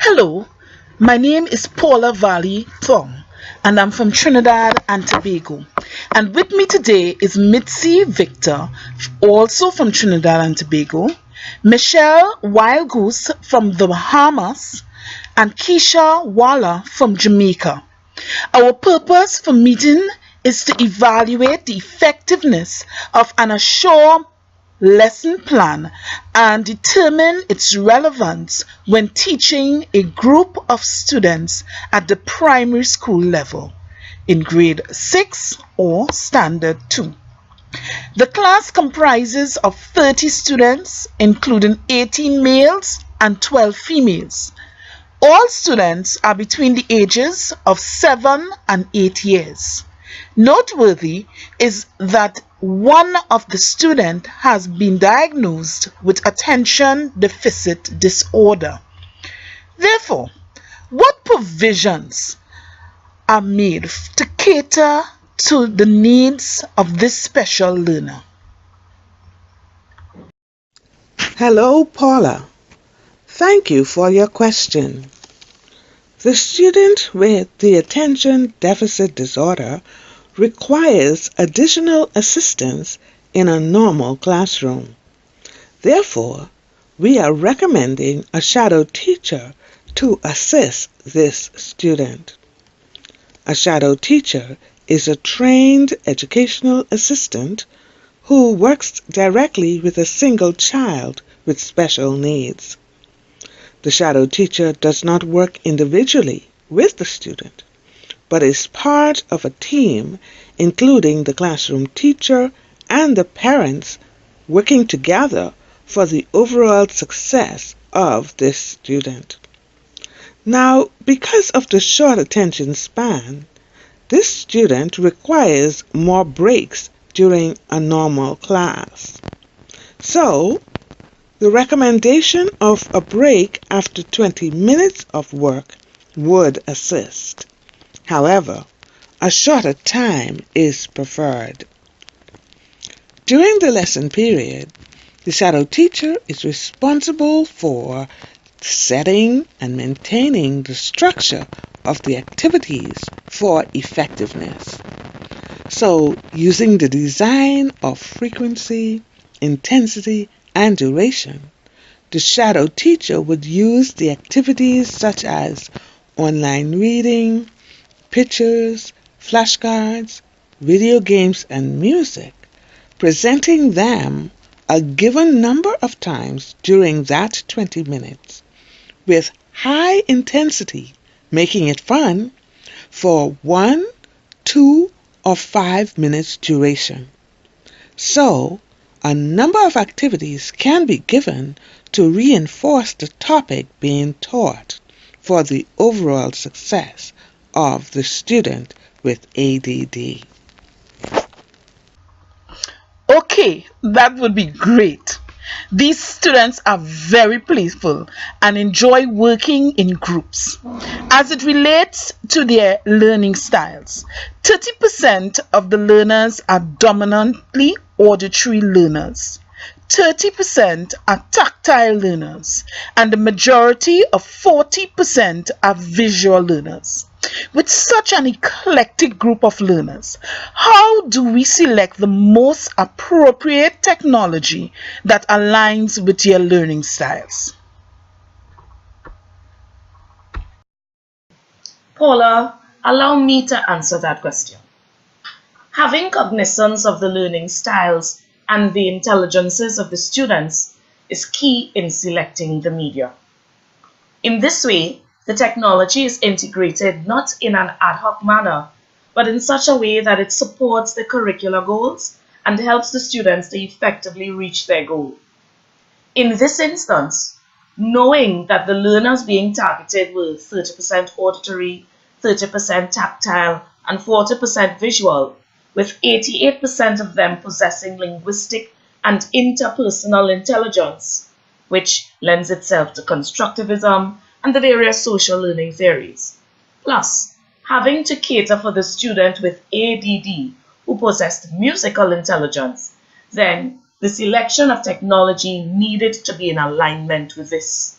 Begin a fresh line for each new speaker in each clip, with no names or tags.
Hello, my name is Paula Valley Thong, and I'm from Trinidad and Tobago. And with me today is Mitzi Victor, also from Trinidad and Tobago, Michelle Wild Goose from the Bahamas, and Keisha Walla from Jamaica. Our purpose for meeting is to evaluate the effectiveness of an assured lesson plan and determine its relevance when teaching a group of students at the primary school level in grade 6 or standard 2. The class comprises of 30 students, including 18 males and 12 females. All students are between the ages of 7 and 8 years. Noteworthy is that one of the students has been diagnosed with attention deficit disorder. Therefore, what provisions are made to cater to the needs of this special learner?
Hello, Paula. Thank you for your question. The student with the attention deficit disorder requires additional assistance in a normal classroom. Therefore, we are recommending a shadow teacher to assist this student. A shadow teacher is a trained educational assistant who works directly with a single child with special needs. The shadow teacher does not work individually with the student, but is part of a team including the classroom teacher and the parents working together for the overall success of this student. Now, because of the short attention span, this student requires more breaks during a normal class. So, the recommendation of a break after 20 minutes of work would assist. However, a shorter time is preferred. During the lesson period, the shadow teacher is responsible for setting and maintaining the structure of the activities for effectiveness. So, using the design of frequency, intensity, and duration, the shadow teacher would use the activities such as online reading, pictures, flashcards, video games, and music, presenting them a given number of times during that 20 minutes, with high intensity, making it fun, for 1, 2, or 5 minutes duration. So, a number of activities can be given to reinforce the topic being taught for the overall success of the student with ADD.
Okay, that would be great. These students are very playful and enjoy working in groups. As it relates to their learning styles, 30% of the learners are dominantly auditory learners, 30% are tactile learners, and the majority of 40% are visual learners. With such an eclectic group of learners, how do we select the most appropriate technology that aligns with their learning styles?
Paula, allow me to answer that question. Having cognizance of the learning styles and the intelligences of the students is key in selecting the media. In this way, the technology is integrated not in an ad hoc manner, but in such a way that it supports the curricular goals and helps the students to effectively reach their goal. In this instance, knowing that the learners being targeted were 30% auditory, 30% tactile, and 40% visual, with 88% of them possessing linguistic and interpersonal intelligence, which lends itself to constructivism and the various social learning theories. Plus, having to cater for the student with ADD who possessed musical intelligence, then the selection of technology needed to be in alignment with this.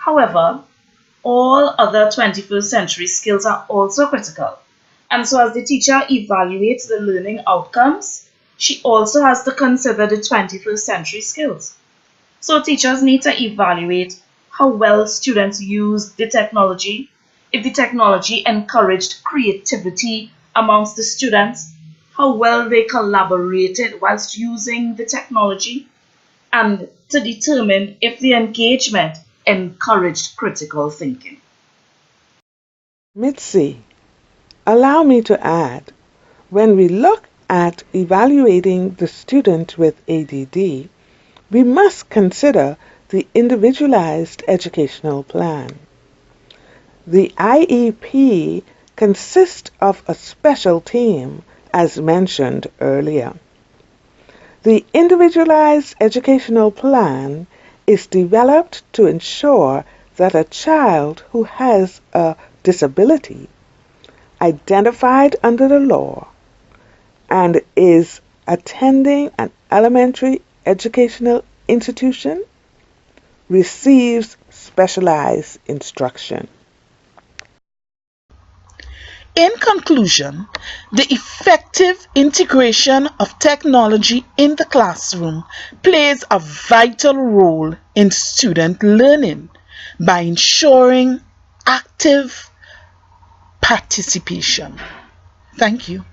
However, all other 21st century skills are also critical. And so as the teacher evaluates the learning outcomes, she also has to consider the 21st century skills. So teachers need to evaluate how well students use the technology, if the technology encouraged creativity amongst the students, how well they collaborated whilst using the technology, and to determine if the engagement encouraged critical thinking.
Mitzi, allow me to add, when we look at evaluating the student with ADD, we must consider the individualized educational plan. The IEP consists of a special team, as mentioned earlier. The individualized educational plan is developed to ensure that a child who has a disability identified under the law and is attending an elementary educational institution receives specialized instruction.
In conclusion, the effective integration of technology in the classroom plays a vital role in student learning by ensuring active participation. Thank you.